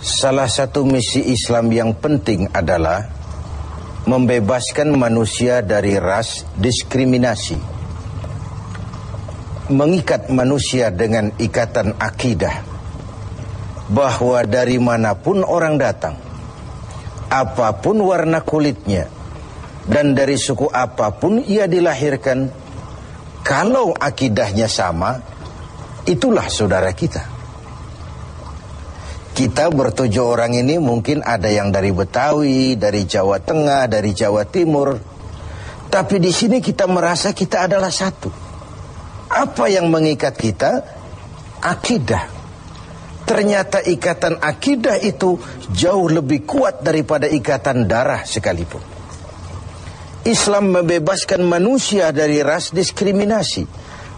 Salah satu misi Islam yang penting adalah membebaskan manusia dari ras diskriminasi, mengikat manusia dengan ikatan akidah bahwa dari manapun orang datang, apapun warna kulitnya, dan dari suku apapun ia dilahirkan, kalau akidahnya sama, itulah saudara kita. Kita bertujuh orang ini mungkin ada yang dari Betawi, dari Jawa Tengah, dari Jawa Timur. Tapi di sini kita merasa kita adalah satu. Apa yang mengikat kita? Akidah. Ternyata ikatan akidah itu jauh lebih kuat daripada ikatan darah sekalipun. Islam membebaskan manusia dari ras diskriminasi.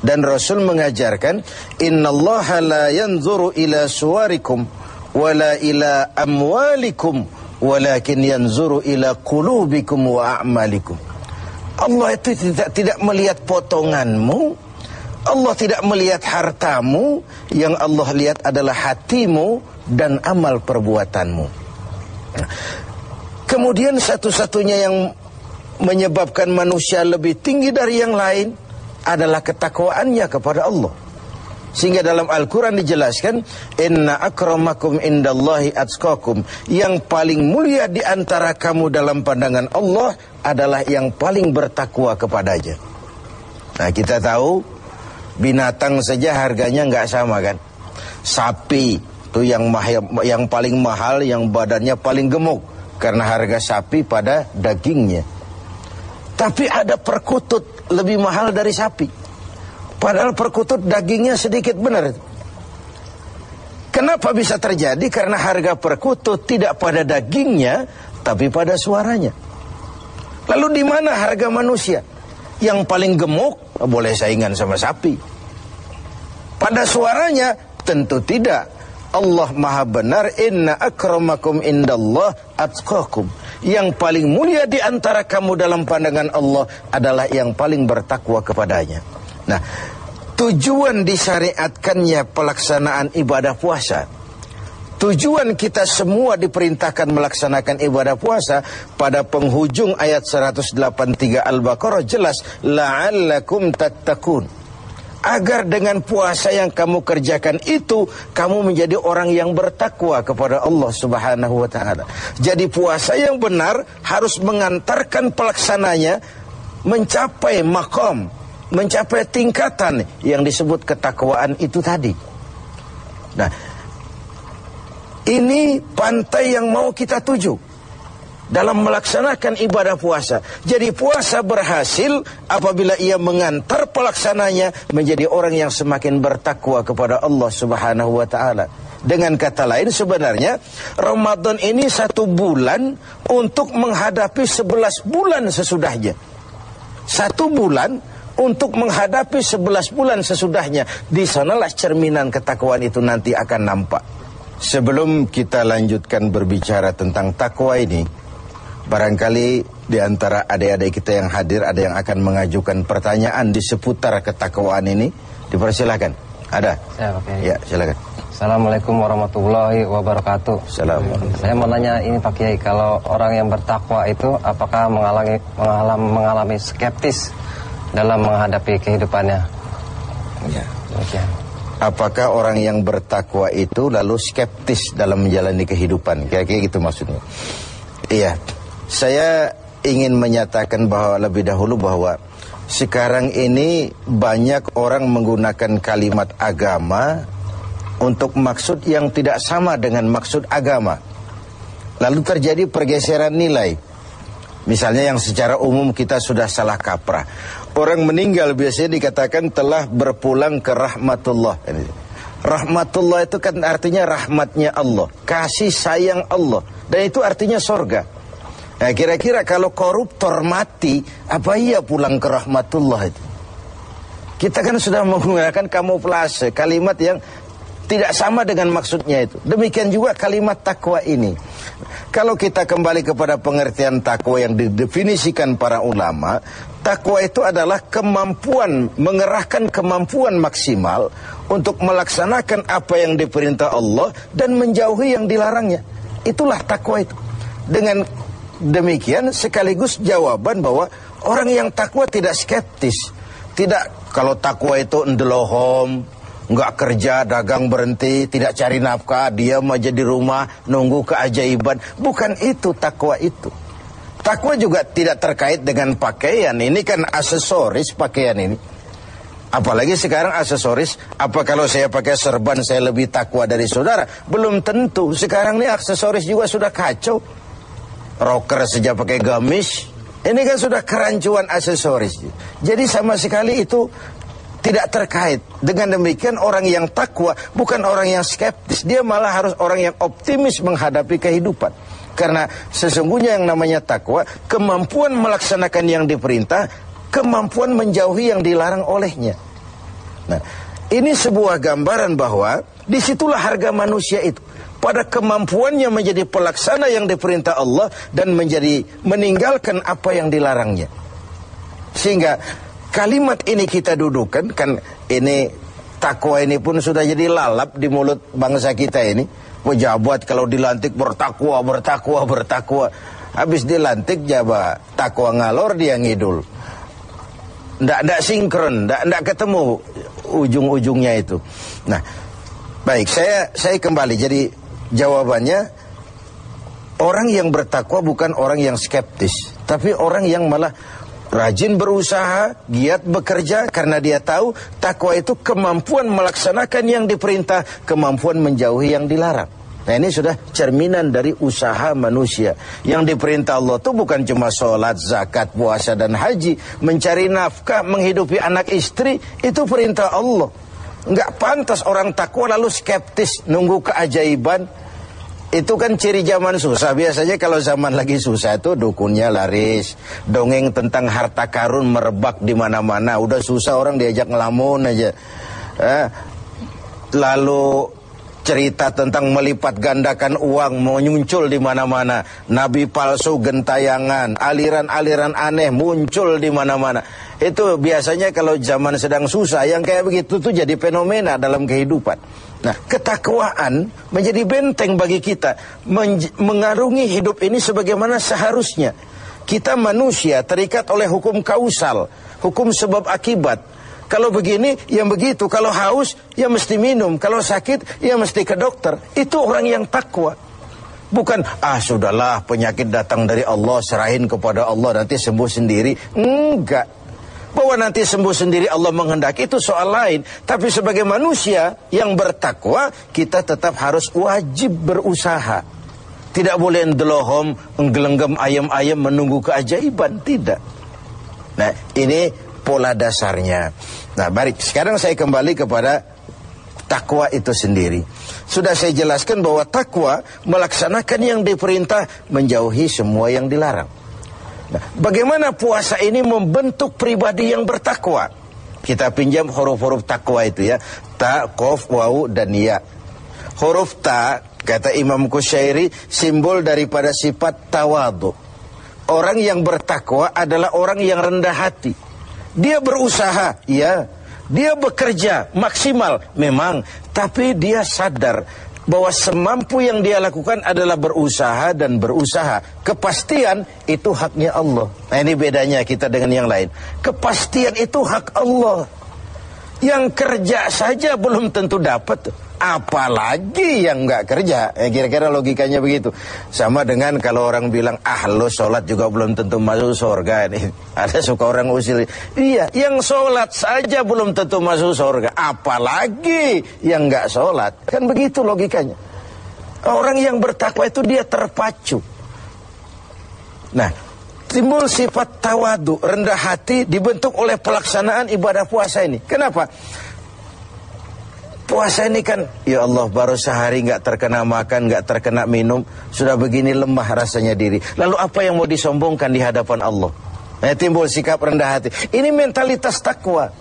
Dan Rasul mengajarkan, innallaha la yanzuru ila suwarikum wala ila amwalikum walakin yanzuru ila qulubikum wa a'malikum. Allah itu tidak melihat potonganmu, Allah tidak melihat hartamu, yang Allah lihat adalah hatimu dan amal perbuatanmu. Kemudian satu-satunya yang menyebabkan manusia lebih tinggi dari yang lain adalah ketakwaannya kepada Allah. Sehingga dalam Al-Quran dijelaskan, inna akramakum indallahi atqakum, yang paling mulia di antara kamu dalam pandangan Allah adalah yang paling bertakwa kepadanya. Nah, kita tahu binatang saja harganya nggak sama kan. Sapi itu yang paling mahal, yang badannya paling gemuk, karena harga sapi pada dagingnya. Tapi ada perkutut lebih mahal dari sapi, padahal perkutut dagingnya sedikit, benar. Kenapa bisa terjadi? Karena harga perkutut tidak pada dagingnya, tapi pada suaranya. Lalu di mana harga manusia? Yang paling gemuk boleh saingan sama sapi. Pada suaranya tentu tidak. Allah maha benar, inna akramakum indallah atqakum. Yang paling mulia di antara kamu dalam pandangan Allah adalah yang paling bertakwa kepadanya. Nah, tujuan disyariatkannya pelaksanaan ibadah puasa, tujuan kita semua diperintahkan melaksanakan ibadah puasa, pada penghujung ayat 183 Al-Baqarah jelas, la'allakum tattaqun. Agar dengan puasa yang kamu kerjakan itu, kamu menjadi orang yang bertakwa kepada Allah Subhanahu wa ta'ala. Jadi puasa yang benar harus mengantarkan pelaksananya mencapai maqam, mencapai tingkatan yang disebut ketakwaan itu tadi. Nah, ini pantai yang mau kita tuju dalam melaksanakan ibadah puasa. Jadi puasa berhasil apabila ia mengantar pelaksananya menjadi orang yang semakin bertakwa kepada Allah Subhanahu wa ta'ala. Dengan kata lain, sebenarnya Ramadan ini 1 bulan untuk menghadapi 11 bulan sesudahnya. 1 bulan untuk menghadapi 11 bulan sesudahnya. Di sanalah cerminan ketakwaan itu nanti akan nampak. Sebelum kita lanjutkan berbicara tentang takwa ini, barangkali di antara adik-adik kita yang hadir ada yang akan mengajukan pertanyaan di seputar ketakwaan ini. Dipersilakan. Ada? Ya, silakan. Assalamualaikum warahmatullahi wabarakatuh. Assalamualaikum. Saya mau nanya ini Pak Kiai, kalau orang yang bertakwa itu apakah mengalami skeptis dalam menghadapi kehidupannya? Ya. Demikian. Apakah orang yang bertakwa itu lalu skeptis dalam menjalani kehidupan? Kira-kira gitu maksudnya. Iya. Saya ingin menyatakan bahwa lebih dahulu bahwa sekarang ini banyak orang menggunakan kalimat agama untuk maksud yang tidak sama dengan maksud agama. Lalu terjadi pergeseran nilai. Misalnya yang secara umum kita sudah salah kaprah. Orang meninggal biasanya dikatakan telah berpulang ke rahmatullah. Rahmatullah itu kan artinya rahmatnya Allah, kasih sayang Allah, dan itu artinya sorga. Nah, kira-kira kalau koruptor mati, apa iya pulang ke rahmatullah itu? Kita kan sudah menggunakan kamuflase, kalimat yang tidak sama dengan maksudnya itu. Demikian juga kalimat takwa ini. Kalau kita kembali kepada pengertian takwa yang didefinisikan para ulama, takwa itu adalah kemampuan, mengerahkan kemampuan maksimal untuk melaksanakan apa yang diperintah Allah dan menjauhi yang dilarangnya. Itulah takwa itu. Dengan demikian sekaligus jawaban bahwa orang yang takwa tidak skeptis. Tidak, kalau takwa itu ndelohom, nggak kerja, dagang berhenti, tidak cari nafkah, diam aja di rumah, nunggu keajaiban. Bukan itu takwa itu. Takwa juga tidak terkait dengan pakaian. Ini kan aksesoris pakaian ini. Apalagi sekarang aksesoris, apa kalau saya pakai serban saya lebih takwa dari saudara? Belum tentu. Sekarang ini aksesoris juga sudah kacau. Rocker saja pakai gamis. Ini kan sudah kerancuan aksesoris. Jadi sama sekali itu tidak terkait. Dengan demikian orang yang takwa bukan orang yang skeptis. Dia malah harus orang yang optimis menghadapi kehidupan. Karena sesungguhnya yang namanya takwa, kemampuan melaksanakan yang diperintah, kemampuan menjauhi yang dilarang olehnya. Nah, ini sebuah gambaran bahwa disitulah harga manusia itu. Pada kemampuannya menjadi pelaksana yang diperintah Allah dan meninggalkan apa yang dilarangnya. Sehingga kalimat ini kita dudukan, kan ini takwa ini pun sudah jadi lalap di mulut bangsa kita ini. Pejabat kalau dilantik bertakwa, bertakwa, bertakwa. Habis dilantik jabat takwa ngalor dia ngidul. Nggak sinkron, nggak ketemu ujung-ujungnya itu. Nah, baik, saya kembali. Jadi jawabannya, orang yang bertakwa bukan orang yang skeptis, tapi orang yang malah rajin berusaha, giat bekerja, karena dia tahu takwa itu kemampuan melaksanakan yang diperintah, kemampuan menjauhi yang dilarang. Nah, ini sudah cerminan dari usaha manusia. Yang diperintah Allah itu bukan cuma sholat, zakat, puasa, dan haji. Mencari nafkah, menghidupi anak istri, itu perintah Allah. Nggak pantas orang takwa lalu skeptis, nunggu keajaiban. Itu kan ciri zaman susah. Biasanya kalau zaman lagi susah itu dukunnya laris, dongeng tentang harta karun merebak di mana-mana. Udah susah orang diajak ngelamun aja. Lalu cerita tentang melipat gandakan uang muncul di mana-mana. Nabi palsu gentayangan, aliran-aliran aneh muncul di mana-mana. Itu biasanya kalau zaman sedang susah, yang kayak begitu tuh jadi fenomena dalam kehidupan. Nah, ketakwaan menjadi benteng bagi kita, mengarungi hidup ini sebagaimana seharusnya. Kita manusia terikat oleh hukum kausal, hukum sebab akibat. Kalau begini, ya begitu. Kalau haus, ya mesti minum. Kalau sakit, ya mesti ke dokter. Itu orang yang takwa. Bukan, sudahlah penyakit datang dari Allah, serahin kepada Allah, nanti sembuh sendiri. Enggak. Bahwa nanti sembuh sendiri Allah menghendaki itu soal lain. Tapi sebagai manusia yang bertakwa, kita tetap harus wajib berusaha. Tidak boleh ndelohom, nggelenggam ayam-ayam menunggu keajaiban. Tidak. Nah, ini pola dasarnya. Nah, baik. Sekarang saya kembali kepada takwa itu sendiri. Sudah saya jelaskan bahwa takwa melaksanakan yang diperintah, menjauhi semua yang dilarang. Nah, bagaimana puasa ini membentuk pribadi yang bertakwa? Kita pinjam huruf-huruf takwa itu ya. Ta, qaf, waw, dan ya. Huruf ta, kata Imam Qushairi, simbol daripada sifat tawadu. Orang yang bertakwa adalah orang yang rendah hati. Dia berusaha, ya. Dia bekerja maksimal, memang. Tapi dia sadar bahwa semampu yang dia lakukan adalah berusaha dan berusaha. Kepastian itu haknya Allah. Nah, ini bedanya kita dengan yang lain. Kepastian itu hak Allah. Yang kerja saja belum tentu dapat, apalagi yang nggak kerja. Kira-kira logikanya begitu. Sama dengan kalau orang bilang, lo sholat juga belum tentu masuk surga. Ada suka orang usil, iya, yang sholat saja belum tentu masuk surga, apalagi yang nggak sholat. Kan begitu logikanya. Orang yang bertakwa itu dia terpacu. Nah, timbul sifat tawadu, rendah hati, dibentuk oleh pelaksanaan ibadah puasa ini. Kenapa? Puasa ini kan, ya Allah, baru sehari nggak terkena makan, nggak terkena minum, sudah begini lemah rasanya diri. Lalu apa yang mau disombongkan di hadapan Allah? Nah, timbul sikap rendah hati. Ini mentalitas takwa.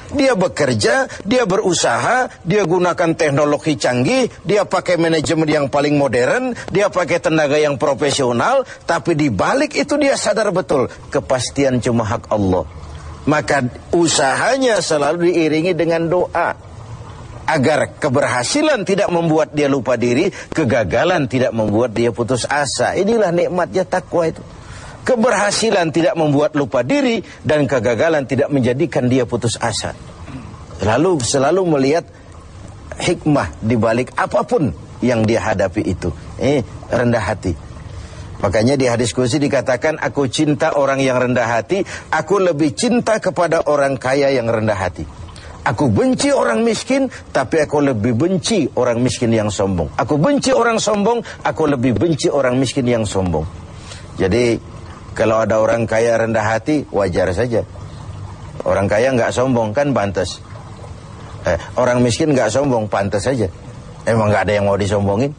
Dia bekerja, dia berusaha, dia gunakan teknologi canggih, dia pakai manajemen yang paling modern, dia pakai tenaga yang profesional, tapi di balik itu dia sadar betul kepastian cuma hak Allah. Maka usahanya selalu diiringi dengan doa agar keberhasilan tidak membuat dia lupa diri, kegagalan tidak membuat dia putus asa. Inilah nikmatnya takwa itu. Keberhasilan tidak membuat lupa diri dan kegagalan tidak menjadikan dia putus asa. Selalu melihat hikmah di balik apapun yang dia hadapi itu. Rendah hati. Makanya di hadis qudsi dikatakan, aku cinta orang yang rendah hati, aku lebih cinta kepada orang kaya yang rendah hati. Aku benci orang miskin, tapi aku lebih benci orang miskin yang sombong. Aku benci orang sombong, aku lebih benci orang miskin yang sombong. Jadi kalau ada orang kaya rendah hati, wajar saja. Orang kaya nggak sombong, kan pantas. Orang miskin nggak sombong, pantas saja. Emang nggak ada yang mau disombongin.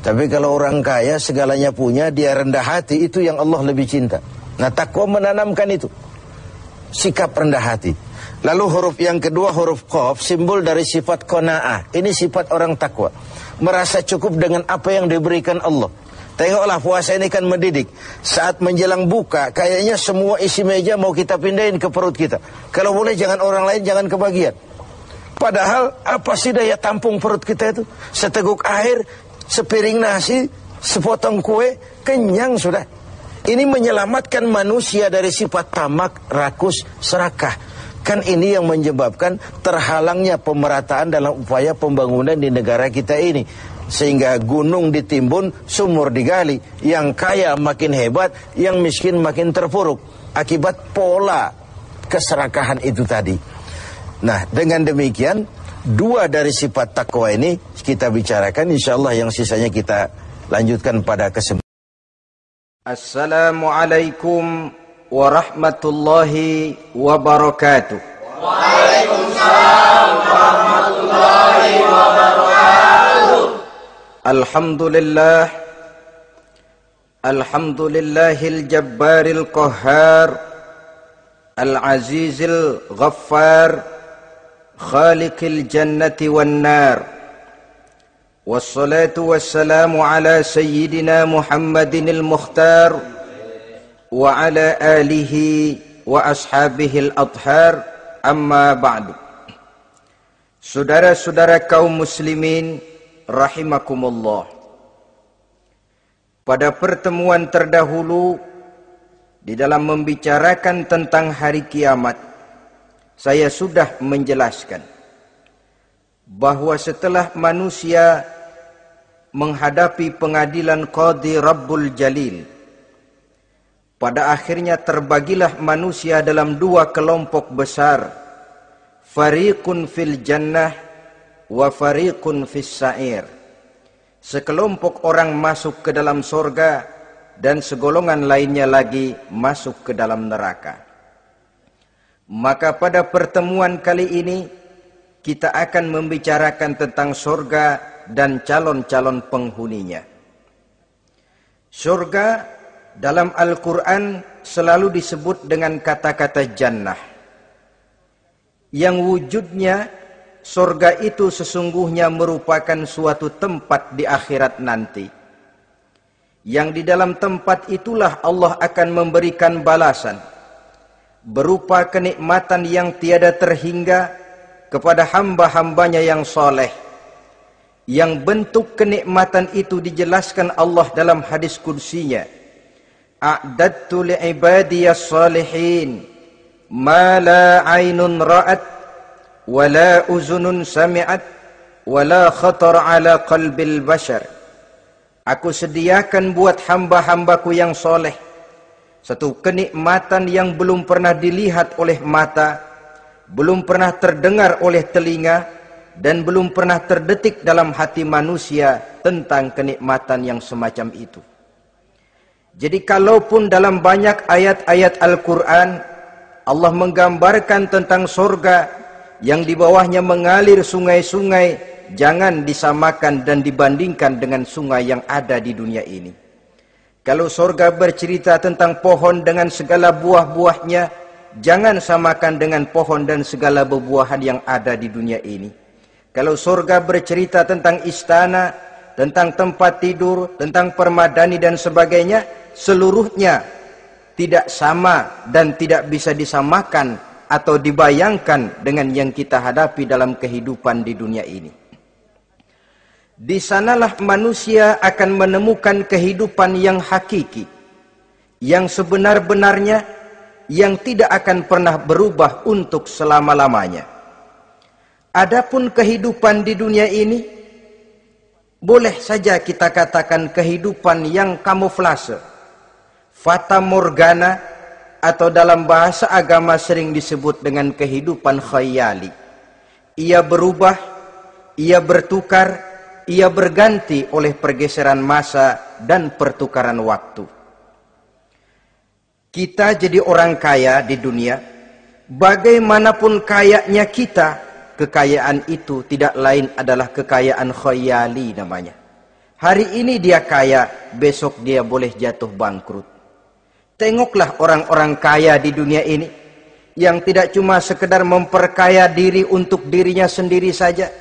Tapi kalau orang kaya segalanya punya, dia rendah hati, itu yang Allah lebih cinta. Nah, takwa menanamkan itu, sikap rendah hati. Lalu huruf yang kedua, huruf qaf, simbol dari sifat qanaah. Ini sifat orang takwa, merasa cukup dengan apa yang diberikan Allah. Tengoklah, puasa ini kan mendidik. Saat menjelang buka, kayaknya semua isi meja mau kita pindahin ke perut kita. Kalau boleh jangan orang lain, jangan kebagian. Padahal apa sih daya tampung perut kita itu? Seteguk air, sepiring nasi, sepotong kue, kenyang sudah. Ini menyelamatkan manusia dari sifat tamak, rakus, serakah. Kan ini yang menyebabkan terhalangnya pemerataan dalam upaya pembangunan di negara kita ini. Sehingga gunung ditimbun, sumur digali, yang kaya makin hebat, yang miskin makin terpuruk, akibat pola keserakahan itu tadi. Nah, dengan demikian, dua dari sifat takwa ini kita bicarakan, insyaallah yang sisanya kita lanjutkan pada kesempatan. Assalamualaikum warahmatullahi wabarakatuh. Waalaikumsalam warahmatullahi wabarakatuh. Alhamdulillahil jabbaril qahhar, al-azizil ghaffar, khaliqil jannati wan nar. Wassalatu wassalamu ala sayyidina Muhammadinil mukhtar wa ala alihi wa ashabihil adhar, amma ba'du. Saudara-saudara kaum muslimin rahimakumullah. Pada pertemuan terdahulu di dalam membicarakan tentang hari kiamat, saya sudah menjelaskan bahwa setelah manusia menghadapi pengadilan Qadhi Rabbul Jalil, pada akhirnya terbagilah manusia dalam dua kelompok besar, fariqun fil jannah wa fariqun fis sa'ir. Sekelompok orang masuk ke dalam surga dan segolongan lainnya lagi masuk ke dalam neraka. Maka pada pertemuan kali ini kita akan membicarakan tentang surga dan calon-calon penghuninya. Surga dalam Al-Quran selalu disebut dengan kata-kata jannah, yang wujudnya surga itu sesungguhnya merupakan suatu tempat di akhirat nanti, yang di dalam tempat itulah Allah akan memberikan balasan berupa kenikmatan yang tiada terhingga kepada hamba-hambanya yang soleh, yang bentuk kenikmatan itu dijelaskan Allah dalam hadis qudsinya, a'dadtu li'ibadiyas salihin ma la aynun ra'at wala uzunun sami'at wala khatar ala qalbil bashar. Aku sediakan buat hamba-hambaku yang soleh satu kenikmatan yang belum pernah dilihat oleh mata, belum pernah terdengar oleh telinga, dan belum pernah terdetik dalam hati manusia tentang kenikmatan yang semacam itu. Jadi kalaupun dalam banyak ayat-ayat Al-Quran Allah menggambarkan tentang surga yang di bawahnya mengalir sungai-sungai, jangan disamakan dan dibandingkan dengan sungai yang ada di dunia ini. Kalau surga bercerita tentang pohon dengan segala buah-buahnya, jangan samakan dengan pohon dan segala buah-buahan yang ada di dunia ini. Kalau surga bercerita tentang istana, tentang tempat tidur, tentang permadani dan sebagainya, seluruhnya tidak sama dan tidak bisa disamakan atau dibayangkan dengan yang kita hadapi dalam kehidupan di dunia ini. Di sanalah manusia akan menemukan kehidupan yang hakiki, yang sebenar-benarnya, yang tidak akan pernah berubah untuk selama-lamanya. Adapun kehidupan di dunia ini, boleh saja kita katakan kehidupan yang kamuflase, fata morgana, atau dalam bahasa agama sering disebut dengan kehidupan khayali. Ia berubah, ia bertukar, ia berganti oleh pergeseran masa dan pertukaran waktu. Kita jadi orang kaya di dunia, bagaimanapun kayanya kita, kekayaan itu tidak lain adalah kekayaan khayali namanya. Hari ini dia kaya, besok dia boleh jatuh bangkrut. Tengoklah orang-orang kaya di dunia ini, yang tidak cuma sekedar memperkaya diri untuk dirinya sendiri saja,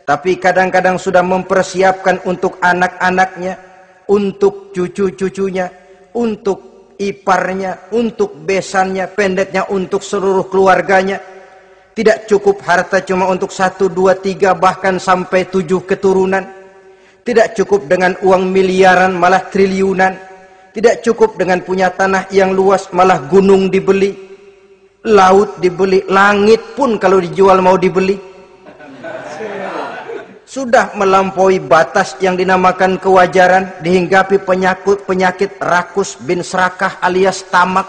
tapi kadang-kadang sudah mempersiapkan untuk anak-anaknya, untuk cucu-cucunya, untuk iparnya, untuk besannya, pendeknya untuk seluruh keluarganya. Tidak cukup harta cuma untuk 1, 2, 3, bahkan sampai 7 keturunan. Tidak cukup dengan uang miliaran, malah triliunan. Tidak cukup dengan punya tanah yang luas, malah gunung dibeli, laut dibeli, langit pun kalau dijual mau dibeli. Sudah melampaui batas yang dinamakan kewajaran, dihinggapi penyakit rakus bin serakah alias tamak.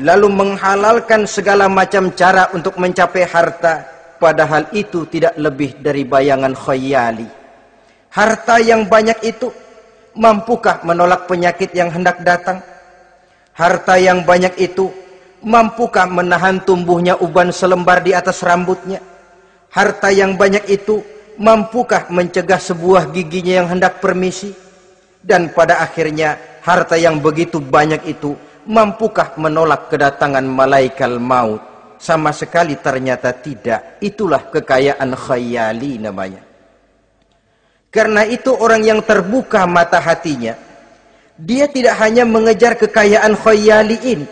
Lalu menghalalkan segala macam cara untuk mencapai harta, padahal itu tidak lebih dari bayangan khayali. Harta yang banyak itu mampukah menolak penyakit yang hendak datang? Harta yang banyak itu mampukah menahan tumbuhnya uban selembar di atas rambutnya? Harta yang banyak itu mampukah mencegah sebuah giginya yang hendak permisi? Dan pada akhirnya harta yang begitu banyak itu mampukah menolak kedatangan malaikat maut? Sama sekali ternyata tidak. Itulah kekayaan khayali namanya. Karena itu orang yang terbuka mata hatinya, dia tidak hanya mengejar kekayaan khayali ini,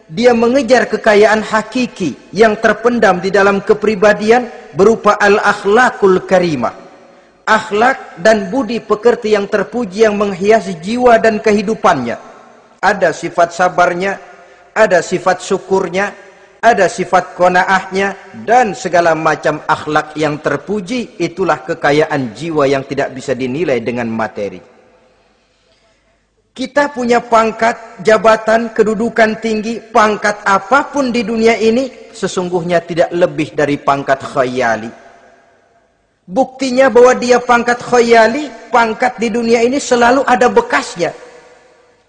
dia mengejar kekayaan hakiki yang terpendam di dalam kepribadian berupa al-akhlaqul karimah. Akhlak dan budi pekerti yang terpuji yang menghiasi jiwa dan kehidupannya. Ada sifat sabarnya, ada sifat syukurnya, ada sifat qanaahnya, dan segala macam akhlak yang terpuji. Itulah kekayaan jiwa yang tidak bisa dinilai dengan materi. Kita punya pangkat, jabatan, kedudukan tinggi, pangkat apapun di dunia ini sesungguhnya tidak lebih dari pangkat khayali. Buktinya bahwa dia pangkat khayali, pangkat di dunia ini selalu ada bekasnya.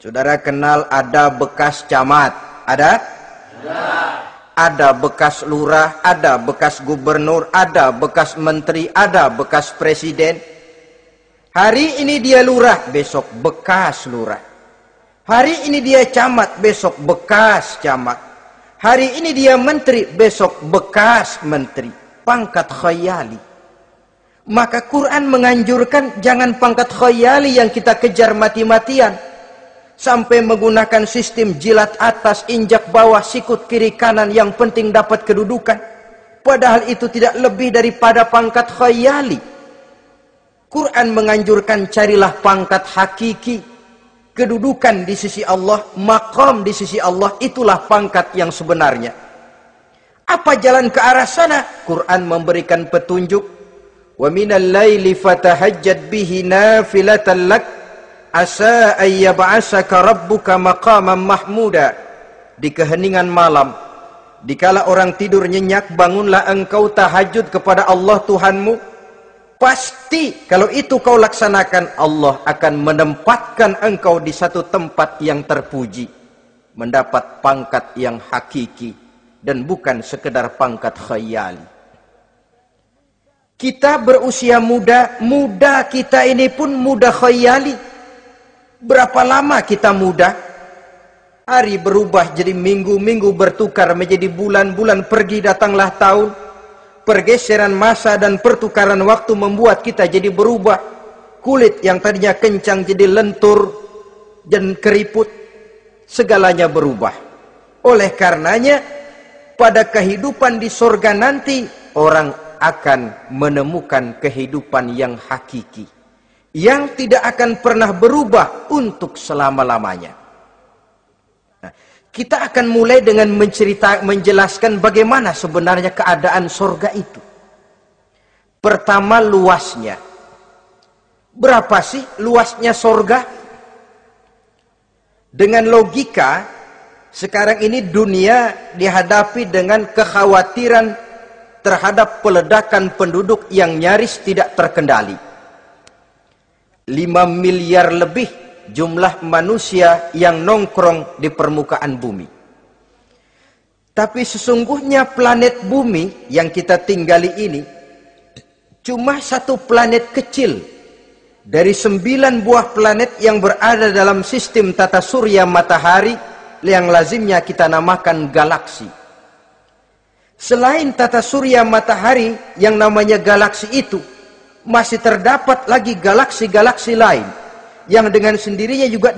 Saudara kenal ada bekas camat? Ada? Ada bekas lurah, ada bekas gubernur, ada bekas menteri, ada bekas presiden. Hari ini dia lurah, besok bekas lurah. Hari ini dia camat, besok bekas camat. Hari ini dia menteri, besok bekas menteri. Pangkat khayali. Maka Quran menganjurkan jangan pangkat khayali yang kita kejar mati-matian. Sampai menggunakan sistem jilat atas, injak bawah, sikut kiri kanan, yang penting dapat kedudukan. Padahal itu tidak lebih daripada pangkat khayali. Quran menganjurkan carilah pangkat hakiki, kedudukan di sisi Allah, maqam di sisi Allah, itulah pangkat yang sebenarnya. Apa jalan ke arah sana? Quran memberikan petunjuk. Wa minal laili fatahajjad bihi nafilatan lak asa ayyab'asaka rabbuka maqaman mahmuda. Di keheningan malam, dikala orang tidur nyenyak, bangunlah engkau tahajud kepada Allah Tuhanmu. Pasti kalau itu kau laksanakan, Allah akan menempatkan engkau di satu tempat yang terpuji, mendapat pangkat yang hakiki dan bukan sekedar pangkat khayali. Kita berusia muda, muda kita ini pun muda khayali. Berapa lama kita muda? Hari berubah jadi minggu-minggu bertukar menjadi bulan-bulan, pergi datanglah tahun. Pergeseran masa dan pertukaran waktu membuat kita jadi berubah. Kulit yang tadinya kencang jadi lentur dan keriput. Segalanya berubah. Oleh karenanya, pada kehidupan di surga nanti, orang akan menemukan kehidupan yang hakiki, yang tidak akan pernah berubah untuk selama-lamanya. Kita akan mulai dengan menjelaskan bagaimana sebenarnya keadaan surga itu. Pertama, luasnya. Berapa sih luasnya surga? Dengan logika, sekarang ini dunia dihadapi dengan kekhawatiran terhadap peledakan penduduk yang nyaris tidak terkendali. 5 miliar lebih jumlah manusia yang nongkrong di permukaan bumi. Tapi sesungguhnya planet bumi yang kita tinggali ini cuma satu planet kecil dari 9 buah planet yang berada dalam sistem tata surya matahari yang lazimnya kita namakan galaksi. Selain tata surya matahari yang namanya galaksi itu, masih terdapat lagi galaksi-galaksi lain yang dengan sendirinya juga